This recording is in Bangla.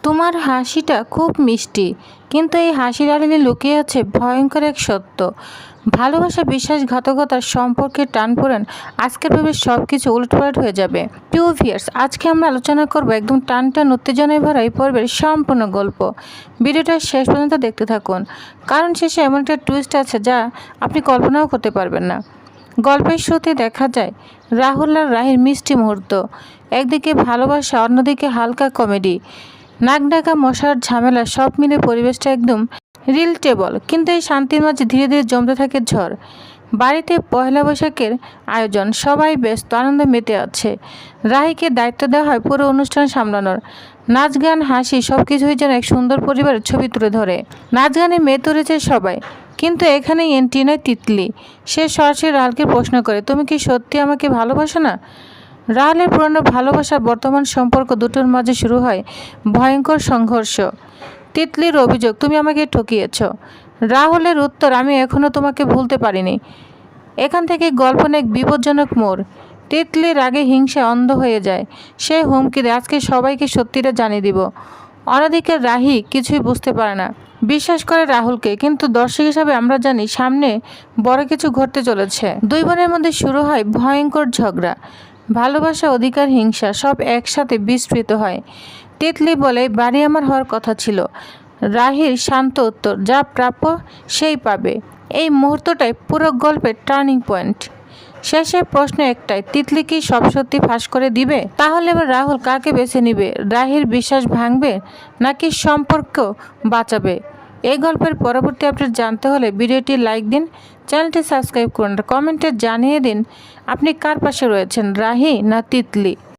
তোমার হাসিটা খুব মিষ্টি, কিন্তু এই হাসির আড়ালে লুকিয়ে আছে ভয়ঙ্কর এক সত্য। ভালোবাসা, বিশ্বাসঘাতকতার সম্পর্কে টানপোড়েন। আজকের ভেবে সব কিছু উলটপালট হয়ে যাবে। প্রিয় ভিউয়ার্স, আজকে আমরা আলোচনা করব একদম টান উত্তেজনায় ভরা এই পর্বের সম্পূর্ণ গল্প। ভিডিওটা শেষ পর্যন্ত দেখতে থাকুন, কারণ শেষে এমন একটা টুইস্ট আছে যা আপনি কল্পনাও করতে পারবেন না। গল্পের শুরুতে দেখা যায় রাহুল আর রাহির মিষ্টি মুহূর্ত। একদিকে ভালোবাসা, অন্যদিকে হালকা কমেডি, নাক ডাকা মশার ঝামেলা, সব মিলে পরিবেশটা একদম রিলেটেবল। কিন্তু এই শান্তির মাঝে ধীরে ধীরে জমতে থাকে ঝড়। বাড়িতে পয়লা বৈশাখের আয়োজন, সবাই ব্যস্ত, আনন্দে মেতে আছে। রাহিকে দায়িত্ব দেওয়া হয় পুরো অনুষ্ঠান সামলানোর। নাচ গান, হাসি, সব কিছুই যেন এক সুন্দর পরিবারের ছবি তুলে ধরে। নাচ গানে মেতে উঠেছে সবাই, কিন্তু এখানেই এন্ট্রি নেয় তিতলি। সে সরাসরি রাহুলকে প্রশ্ন করে, তুমি কি সত্যি আমাকে ভালোবাসো না? রাহুলের পুরনো ভালোবাসা, বর্তমান সম্পর্ক দুটোর মাঝে শুরু হয় ভয়ঙ্কর সংঘর্ষ। তিতলির অভিযোগ, তুমি আমাকে ঠকিয়েছ। রাহুলের উত্তর, আমি এখনও তোমাকে ভুলতে পারিনি। এখান থেকে গল্প এক বিপজ্জনক মোড়। তিতলির আগে হিংসা অন্ধ হয়ে যায়। সে হুমকি দেয়, আজকে সবাইকে সত্যিটা জানিয়ে দিব। অন্যদিকে রাহি কিছুই বুঝতে পারে না, বিশ্বাস করে রাহুলকে। কিন্তু দর্শক হিসাবে আমরা জানি সামনে বড় কিছু ঘটতে চলেছে। দুই বোনের মধ্যে শুরু হয় ভয়ঙ্কর ঝগড়া। ভালোবাসা, অধিকার, হিংসা সব একসাথে বিস্ফোরিত হয়। তিতলি বলে, বাড়ি আমার হওয়ার কথা ছিল। রাহির শান্ত উত্তর, যা প্রাপ্য সেই পাবে। এই মুহূর্তটাই পুরো গল্পের টার্নিং পয়েন্ট। শেষে প্রশ্ন একটাই, তিতলি কি সব সত্যি ফাঁস করে দিবে? তাহলে এবার রাহুল কাকে বেছে নিবে? রাহির বিশ্বাস ভাঙবে নাকি সম্পর্ক বাঁচাবে? এই গল্পের পরবর্তী আপডেট জানতে হলে ভিডিওটি লাইক দিন, চ্যানেলটি সাবস্ক্রাইব করুন, কমেন্টে জানিয়ে দিন আপনি কার পাশে রয়েছেন, রাহি না তিতলি।